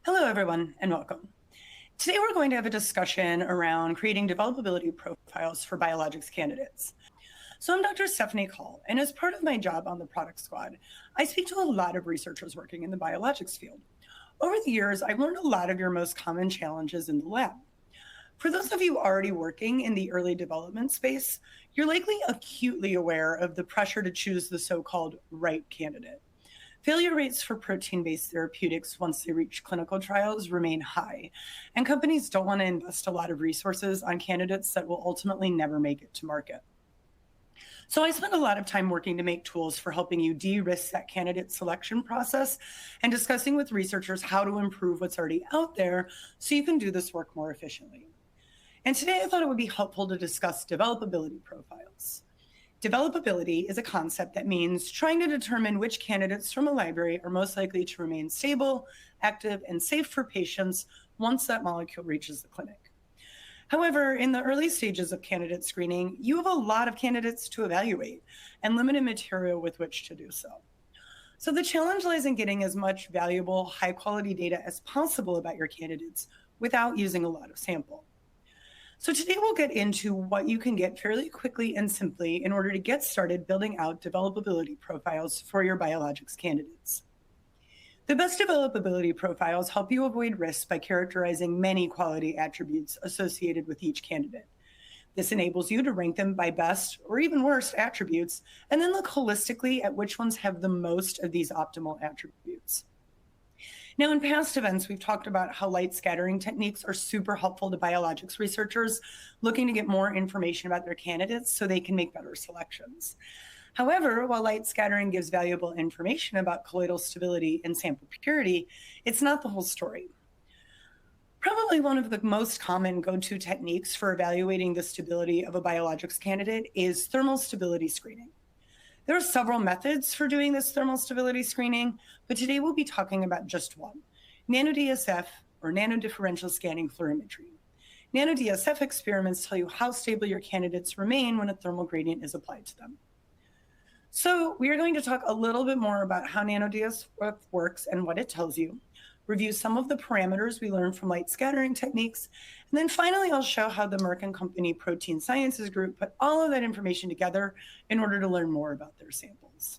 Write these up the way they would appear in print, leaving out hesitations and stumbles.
Hello, everyone, and welcome. Today, we're going to have a discussion around creating developability profiles for biologics candidates. So, I'm Dr. Stephanie Call, and as part of my job on the product squad, I speak to a lot of researchers working in the biologics field. Over the years, I've learned a lot of your most common challenges in the lab. For those of you already working in the early development space, you're likely acutely aware of the pressure to choose the so called right candidate. Failure rates for protein-based therapeutics once they reach clinical trials remain high, and companies don't want to invest a lot of resources on candidates that will ultimately never make it to market. So I spend a lot of time working to make tools for helping you de-risk that candidate selection process and discussing with researchers how to improve what's already out there so you can do this work more efficiently. And today I thought it would be helpful to discuss developability profiles. Developability is a concept that means trying to determine which candidates from a library are most likely to remain stable, active, and safe for patients once that molecule reaches the clinic. However, in the early stages of candidate screening, you have a lot of candidates to evaluate and limited material with which to do so. So the challenge lies in getting as much valuable, high-quality data as possible about your candidates without using a lot of sample. So today we'll get into what you can get fairly quickly and simply in order to get started building out developability profiles for your biologics candidates. The best developability profiles help you avoid risks by characterizing many quality attributes associated with each candidate. This enables you to rank them by best or even worst attributes, and then look holistically at which ones have the most of these optimal attributes. Now, in past events, we've talked about how light scattering techniques are super helpful to biologics researchers looking to get more information about their candidates so they can make better selections. However, while light scattering gives valuable information about colloidal stability and sample purity, it's not the whole story. Probably one of the most common go-to techniques for evaluating the stability of a biologics candidate is thermal stability screening. There are several methods for doing this thermal stability screening, but today we'll be talking about just one, nano-DSF, or nanodifferential scanning fluorimetry. Nano-DSF experiments tell you how stable your candidates remain when a thermal gradient is applied to them. So we are going to talk a little bit more about how nano-DSF works and what it tells you, review some of the parameters we learned from light scattering techniques, and then finally I'll show how the Merck & Company Protein Sciences group put all of that information together in order to learn more about their samples.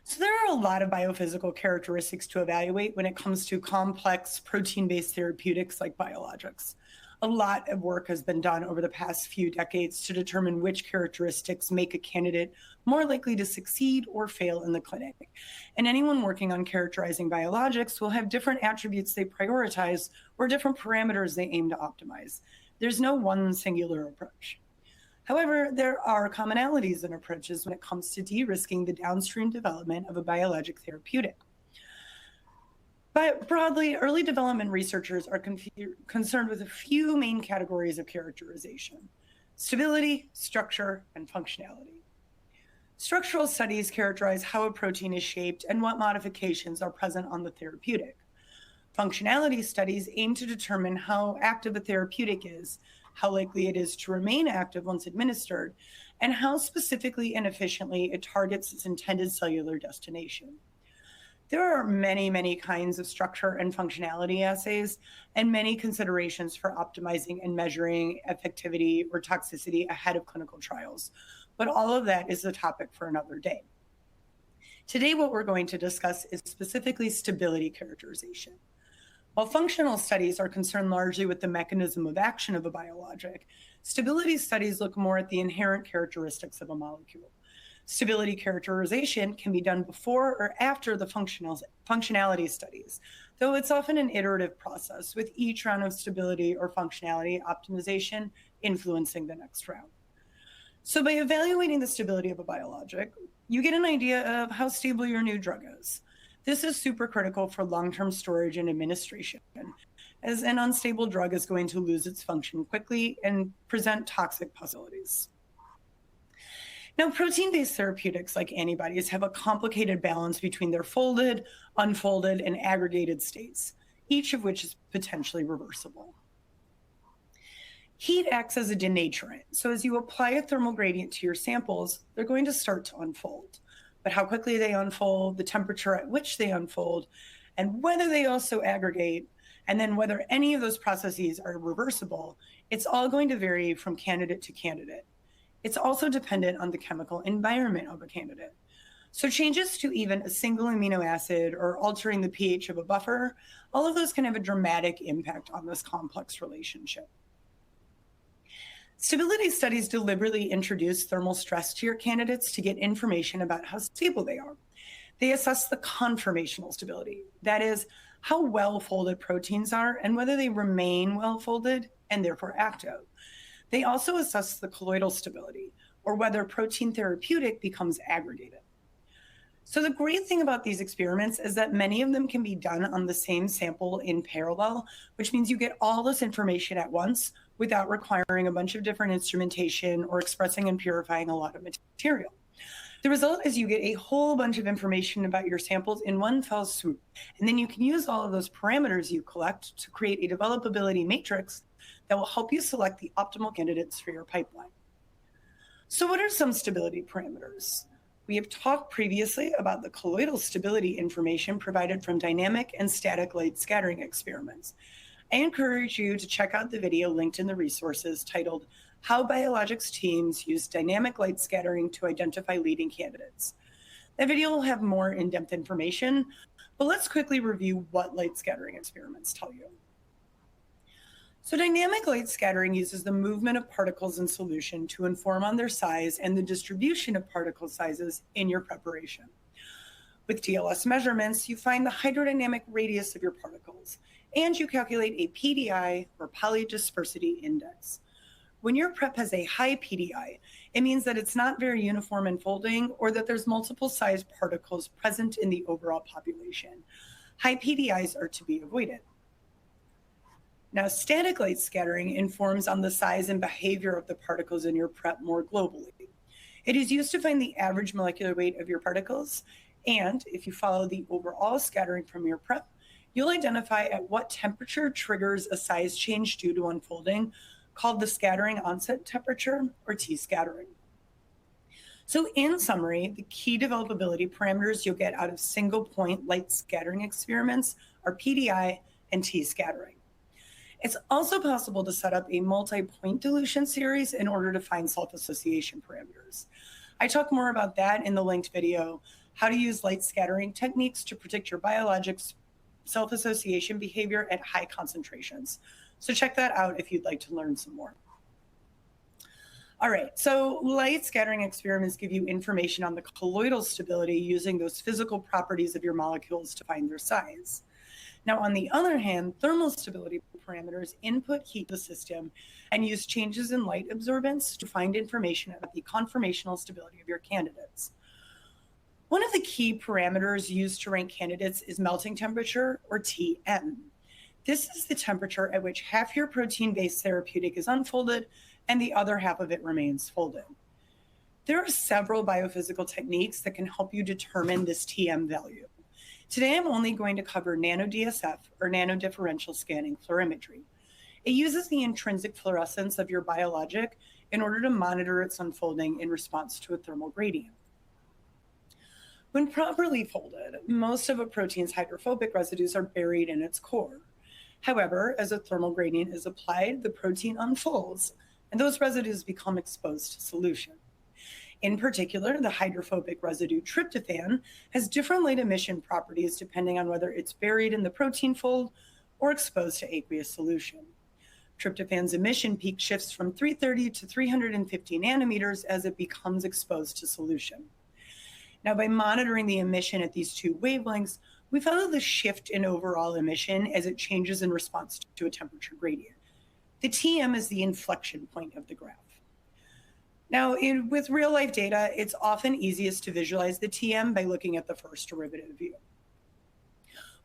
So there are a lot of biophysical characteristics to evaluate when it comes to complex protein-based therapeutics like biologics. A lot of work has been done over the past few decades to determine which characteristics make a candidate more likely to succeed or fail in the clinic. And anyone working on characterizing biologics will have different attributes they prioritize or different parameters they aim to optimize. There's no one singular approach. However, there are commonalities in approaches when it comes to de-risking the downstream development of a biologic therapeutic. But broadly, early development researchers are concerned with a few main categories of characterization: stability, structure, and functionality. Structural studies characterize how a protein is shaped and what modifications are present on the therapeutic. Functionality studies aim to determine how active a therapeutic is, how likely it is to remain active once administered, and how specifically and efficiently it targets its intended cellular destination. There are many, many kinds of structure and functionality assays and many considerations for optimizing and measuring effectivity or toxicity ahead of clinical trials. But all of that is a topic for another day. Today, what we're going to discuss is specifically stability characterization. While functional studies are concerned largely with the mechanism of action of a biologic, stability studies look more at the inherent characteristics of a molecule. Stability characterization can be done before or after the functionality studies, though it's often an iterative process with each round of stability or functionality optimization influencing the next round. So by evaluating the stability of a biologic, you get an idea of how stable your new drug is. This is super critical for long-term storage and administration, as an unstable drug is going to lose its function quickly and present toxic possibilities. Now, protein-based therapeutics like antibodies have a complicated balance between their folded, unfolded, and aggregated states, each of which is potentially reversible. Heat acts as a denaturant, so as you apply a thermal gradient to your samples, they're going to start to unfold. But how quickly they unfold, the temperature at which they unfold, And whether they also aggregate, and then whether any of those processes are reversible, it's all going to vary from candidate to candidate. It's also dependent on the chemical environment of a candidate. So changes to even a single amino acid or altering the pH of a buffer, all of those can have a dramatic impact on this complex relationship. Stability studies deliberately introduce thermal stress to your candidates to get information about how stable they are. They assess the conformational stability, that is, how well folded proteins are and whether they remain well folded and therefore active. They also assess the colloidal stability, or whether protein therapeutic becomes aggregated. So the great thing about these experiments is that many of them can be done on the same sample in parallel, which means you get all this information at once without requiring a bunch of different instrumentation or expressing and purifying a lot of material. The result is you get a whole bunch of information about your samples in one fell swoop, and then you can use all of those parameters you collect to create a developability matrix that will help you select the optimal candidates for your pipeline. So what are some stability parameters? We have talked previously about the colloidal stability information provided from dynamic and static light scattering experiments. I encourage you to check out the video linked in the resources titled How Biologics Teams Use Dynamic Light Scattering to Identify Leading Candidates. That video will have more in-depth information, but let's quickly review what light scattering experiments tell you. So dynamic light scattering uses the movement of particles in solution to inform on their size and the distribution of particle sizes in your preparation. With DLS measurements, you find the hydrodynamic radius of your particles, and you calculate a PDI, or polydispersity index. When your prep has a high PDI, it means that it's not very uniform in folding or that there's multiple size particles present in the overall population. High PDIs are to be avoided. Now, static light scattering informs on the size and behavior of the particles in your prep more globally. It is used to find the average molecular weight of your particles, and if you follow the overall scattering from your prep, you'll identify at what temperature triggers a size change due to unfolding, called the scattering onset temperature, or T-scattering. So in summary, the key developability parameters you'll get out of single-point light scattering experiments are PDI and T-scattering. It's also possible to set up a multi-point dilution series in order to find self-association parameters. I talk more about that in the linked video, how to use light scattering techniques to predict your biologics self-association behavior at high concentrations. So check that out if you'd like to learn some more. All right, so light scattering experiments give you information on the colloidal stability using those physical properties of your molecules to find their size. Now, on the other hand, thermal stability parameters input heat the system and use changes in light absorbance to find information about the conformational stability of your candidates. One of the key parameters used to rank candidates is melting temperature, or TM. This is the temperature at which half your protein-based therapeutic is unfolded and the other half of it remains folded. There are several biophysical techniques that can help you determine this TM value. Today, I'm only going to cover nano-DSF, or nano-differential scanning fluorimetry. It uses the intrinsic fluorescence of your biologic in order to monitor its unfolding in response to a thermal gradient. When properly folded, most of a protein's hydrophobic residues are buried in its core. However, as a thermal gradient is applied, the protein unfolds, and those residues become exposed to solution. In particular, the hydrophobic residue tryptophan has different light emission properties depending on whether it's buried in the protein fold or exposed to aqueous solution. Tryptophan's emission peak shifts from 330 to 350 nanometers as it becomes exposed to solution. Now, by monitoring the emission at these two wavelengths, we follow the shift in overall emission as it changes in response to a temperature gradient. The TM is the inflection point of the graph. Now, with real-life data, it's often easiest to visualize the TM by looking at the first derivative view.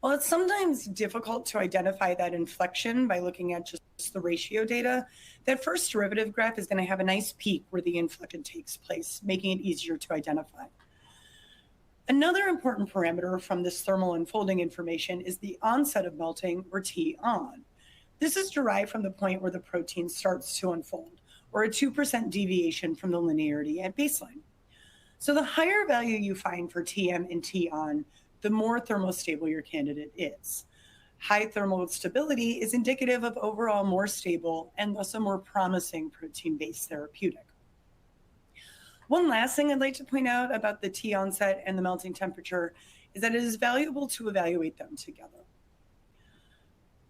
While it's sometimes difficult to identify that inflection by looking at just the ratio data, that first derivative graph is going to have a nice peak where the inflection takes place, making it easier to identify. Another important parameter from this thermal unfolding information is the onset of melting, or T-on. This is derived from the point where the protein starts to unfold, or a 2% deviation from the linearity at baseline. So the higher value you find for TM and T-on, the more thermostable your candidate is. High thermal stability is indicative of overall more stable and thus a more promising protein-based therapeutic. One last thing I'd like to point out about the T onset and the melting temperature is that it is valuable to evaluate them together.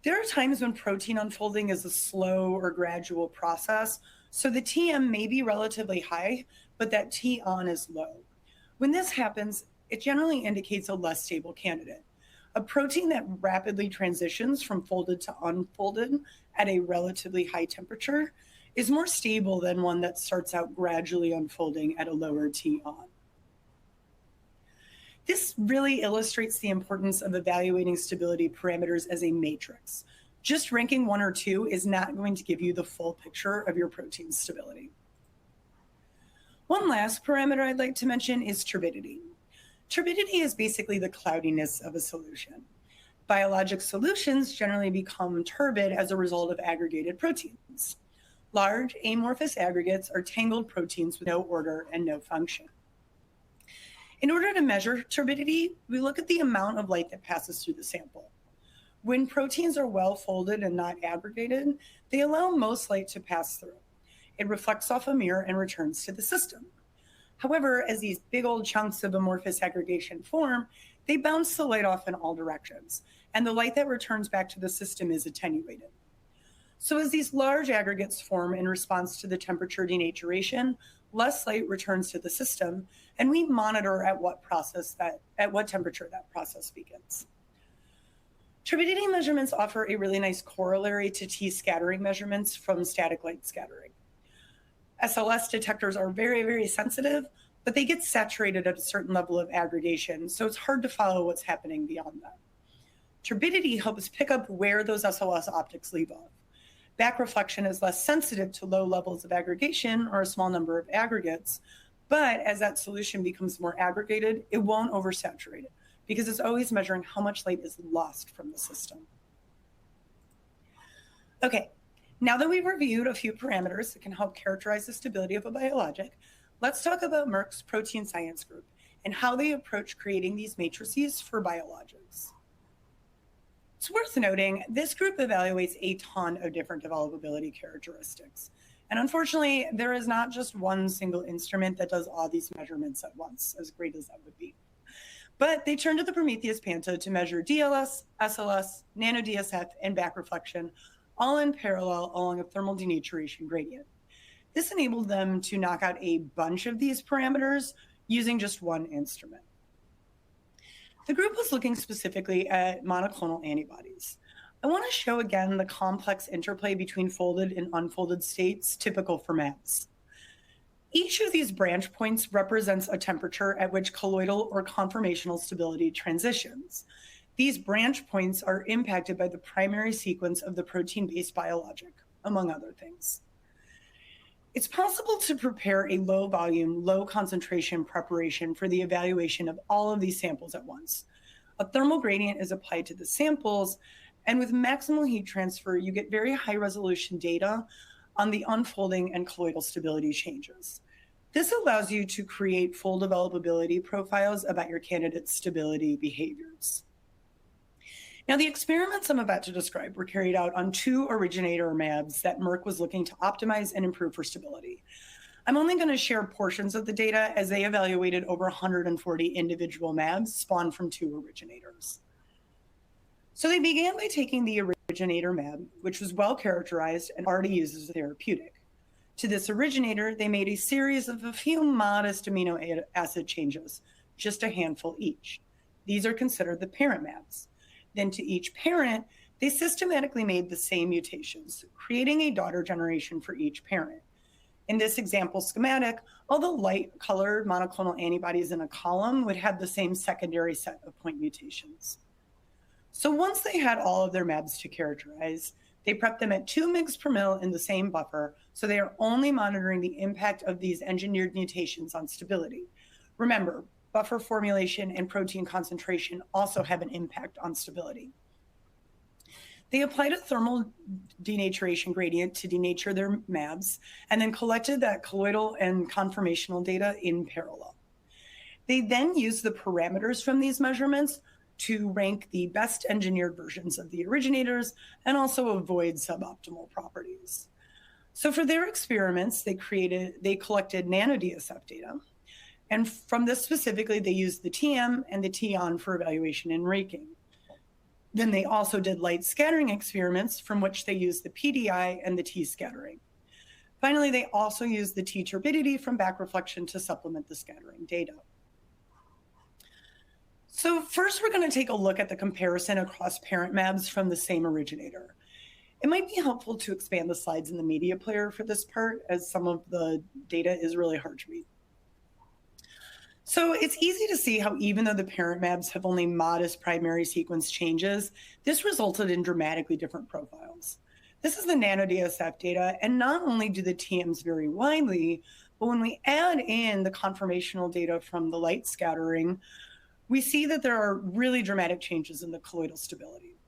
There are times when protein unfolding is a slow or gradual process, so the Tm may be relatively high, but that T on is low. When this happens, it generally indicates a less stable candidate. A protein that rapidly transitions from folded to unfolded at a relatively high temperature is more stable than one that starts out gradually unfolding at a lower T on. This really illustrates the importance of evaluating stability parameters as a matrix. Just ranking 1 or 2 is not going to give you the full picture of your protein stability. One last parameter I'd like to mention is turbidity. Turbidity is basically the cloudiness of a solution. Biologic solutions generally become turbid as a result of aggregated proteins. Large amorphous aggregates are tangled proteins with no order and no function. In order to measure turbidity, we look at the amount of light that passes through the sample. When proteins are well folded and not aggregated, they allow most light to pass through. It reflects off a mirror and returns to the system. However, as these big old chunks of amorphous aggregation form, they bounce the light off in all directions, and the light that returns back to the system is attenuated. So as these large aggregates form in response to the temperature denaturation, less light returns to the system, and we monitor at what temperature that process begins. Turbidity measurements offer a really nice corollary to T scattering measurements from static light scattering. SLS detectors are very, very sensitive, but they get saturated at a certain level of aggregation, so it's hard to follow what's happening beyond that. Turbidity helps pick up where those SLS optics leave off. Back reflection is less sensitive to low levels of aggregation or a small number of aggregates, but as that solution becomes more aggregated, it won't oversaturate it because it's always measuring how much light is lost from the system. Okay, now that we've reviewed a few parameters that can help characterize the stability of a biologic, let's talk about Merck's protein science group and how they approach creating these matrices for biologics. It's worth noting, this group evaluates a ton of different developability characteristics. And unfortunately, there is not just one single instrument that does all these measurements at once, as great as that would be. But they turned to the Prometheus Panta to measure DLS, SLS, nano-DSF, and back reflection, all in parallel along a thermal denaturation gradient. This enabled them to knock out a bunch of these parameters using just one instrument. The group was looking specifically at monoclonal antibodies. I want to show again the complex interplay between folded and unfolded states typical for mAbs. Each of these branch points represents a temperature at which colloidal or conformational stability transitions. These branch points are impacted by the primary sequence of the protein-based biologic, among other things. It's possible to prepare a low volume, low concentration preparation for the evaluation of all of these samples at once. A thermal gradient is applied to the samples, and with maximal heat transfer, you get very high resolution data on the unfolding and colloidal stability changes. This allows you to create full developability profiles about your candidate's stability behaviors. Now, the experiments I'm about to describe were carried out on 2 originator mAbs that Merck was looking to optimize and improve for stability. I'm only going to share portions of the data as they evaluated over 140 individual mAbs spawned from 2 originators. So they began by taking the originator mAb, which was well characterized and already used as a therapeutic. To this originator, they made a series of a few modest amino acid changes, just a handful each. These are considered the parent mAbs. Then to each parent, they systematically made the same mutations, creating a daughter generation for each parent. In this example schematic, all the light-colored monoclonal antibodies in a column would have the same secondary set of point mutations. So once they had all of their mAbs to characterize, they prepped them at 2 mg per mil in the same buffer, so they are only monitoring the impact of these engineered mutations on stability. Remember, buffer formulation and protein concentration also have an impact on stability. They applied a thermal denaturation gradient to denature their mAbs and then collected that colloidal and conformational data in parallel. They then use the parameters from these measurements to rank the best engineered versions of the originators and also avoid suboptimal properties. So for their experiments, they collected nano-DSF data. And from this specifically, they used the TM and the T-on for evaluation and ranking. Then they also did light scattering experiments from which they used the PDI and the T-scattering. Finally, they also used the T-turbidity from back reflection to supplement the scattering data. So first, we're going to take a look at the comparison across parent MABs from the same originator. It might be helpful to expand the slides in the media player for this part, as some of the data is really hard to read. So it's easy to see how even though the parent MABs have only modest primary sequence changes, this resulted in dramatically different profiles. This is the nano-DSF data, and not only do the TMs vary widely, but when we add in the conformational data from the light scattering, we see that there are really dramatic changes in the colloidal stability.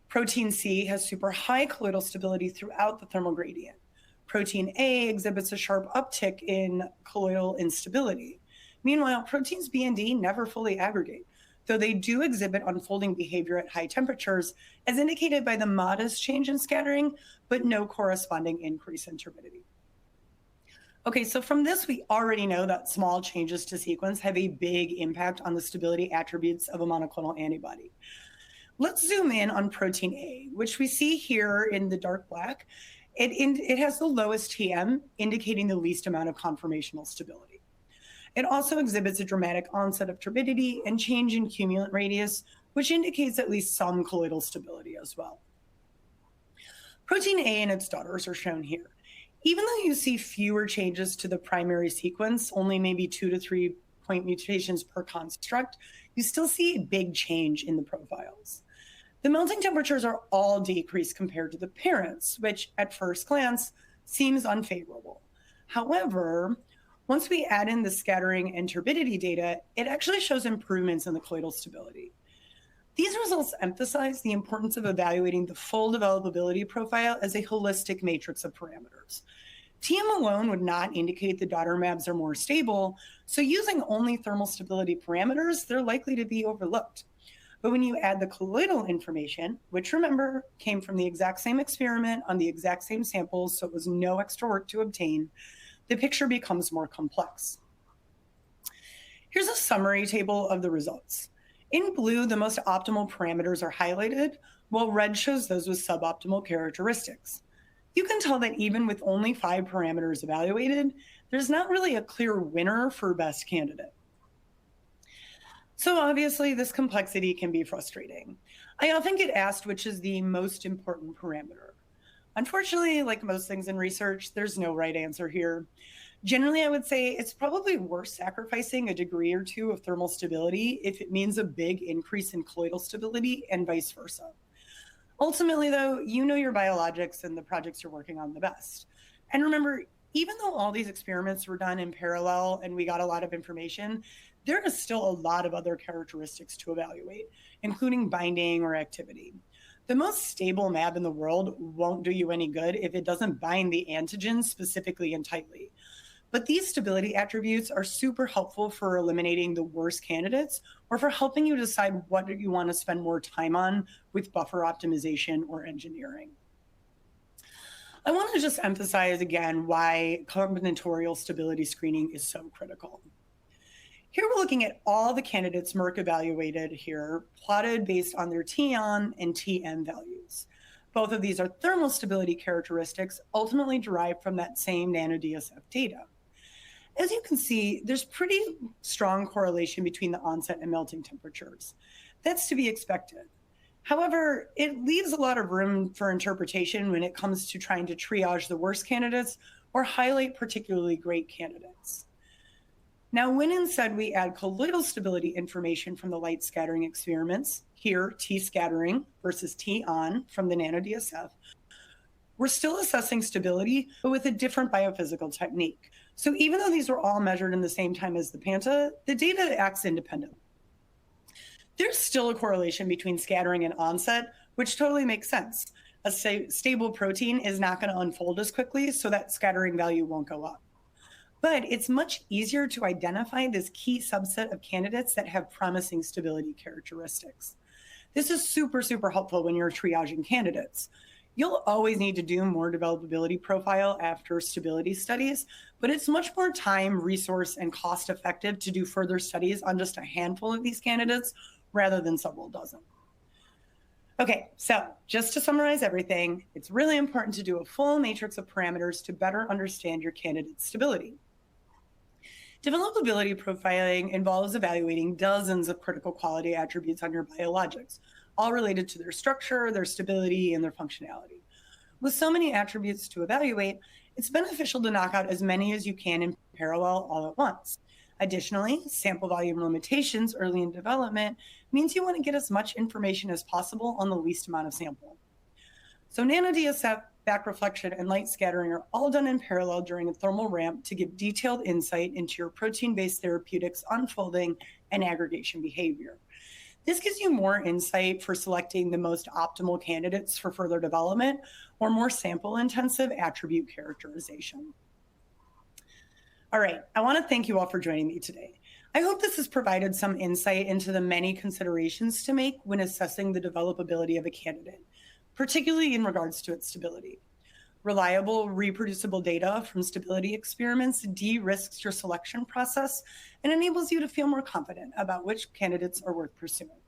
Protein C has super high colloidal stability throughout the thermal gradient. Protein A exhibits a sharp uptick in colloidal instability. Meanwhile, proteins B and D never fully aggregate, though they do exhibit unfolding behavior at high temperatures, as indicated by the modest change in scattering, but no corresponding increase in turbidity. Okay, so from this, we already know that small changes to sequence have a big impact on the stability attributes of a monoclonal antibody. Let's zoom in on protein A, which we see here in the dark black. It has the lowest TM, indicating the least amount of conformational stability. It also exhibits a dramatic onset of turbidity and change in cumulant radius, which indicates at least some colloidal stability as well. Protein A and its daughters are shown here. Even though you see fewer changes to the primary sequence, only maybe 2 to 3 point mutations per construct, you still see a big change in the profiles. The melting temperatures are all decreased compared to the parents, which at first glance seems unfavorable. However, once we add in the scattering and turbidity data, it actually shows improvements in the colloidal stability. These results emphasize the importance of evaluating the full developability profile as a holistic matrix of parameters. TM alone would not indicate the daughter MABs are more stable, so using only thermal stability parameters, they're likely to be overlooked. But when you add the colloidal information, which remember came from the exact same experiment on the exact same samples, so it was no extra work to obtain, the picture becomes more complex. Here's a summary table of the results. In blue, the most optimal parameters are highlighted, while red shows those with suboptimal characteristics. You can tell that even with only 5 parameters evaluated, there's not really a clear winner for best candidate. So obviously, this complexity can be frustrating. I often get asked which is the most important parameter. Unfortunately, like most things in research, there's no right answer here. Generally, I would say it's probably worth sacrificing a degree or 2 of thermal stability if it means a big increase in colloidal stability and vice versa. Ultimately, though, you know your biologics and the projects you're working on the best. And remember, even though all these experiments were done in parallel and we got a lot of information, there is still a lot of other characteristics to evaluate, including binding or activity. The most stable MAB in the world won't do you any good if it doesn't bind the antigen specifically and tightly. But these stability attributes are super helpful for eliminating the worst candidates or for helping you decide what you want to spend more time on with buffer optimization or engineering. I want to just emphasize again why combinatorial stability screening is so critical. Here we're looking at all the candidates Merck evaluated here, plotted based on their T-on and Tm values. Both of these are thermal stability characteristics ultimately derived from that same nano-DSF data. As you can see, there's pretty strong correlation between the onset and melting temperatures. That's to be expected. However, it leaves a lot of room for interpretation when it comes to trying to triage the worst candidates or highlight particularly great candidates. Now, when instead we add colloidal stability information from the light scattering experiments, here T scattering versus T-on from the nano-DSF, we're still assessing stability, but with a different biophysical technique. So even though these were all measured in the same time as the PANTA, the data acts independently. There's still a correlation between scattering and onset, which totally makes sense. A stable protein is not going to unfold as quickly, so that scattering value won't go up. but it's much easier to identify this key subset of candidates that have promising stability characteristics. This is super, super helpful when you're triaging candidates. You'll always need to do more developability profile after stability studies, but it's much more time, resource, and cost effective to do further studies on just a handful of these candidates rather than several dozen. Okay, so just to summarize everything, it's really important to do a full matrix of parameters to better understand your candidate's stability. Developability profiling involves evaluating dozens of critical quality attributes on your biologics, all related to their structure, their stability, and their functionality. With so many attributes to evaluate, it's beneficial to knock out as many as you can in parallel all at once. Additionally, sample volume limitations early in development means you want to get as much information as possible on the least amount of sample. So nano-DSF, back reflection, and light scattering are all done in parallel during a thermal ramp to give detailed insight into your protein-based therapeutics unfolding and aggregation behavior. This gives you more insight for selecting the most optimal candidates for further development or more sample-intensive attribute characterization. All right, I want to thank you all for joining me today. I hope this has provided some insight into the many considerations to make when assessing the developability of a candidate, particularly in regards to its stability. Reliable, reproducible data from stability experiments de-risks your selection process and enables you to feel more confident about which candidates are worth pursuing.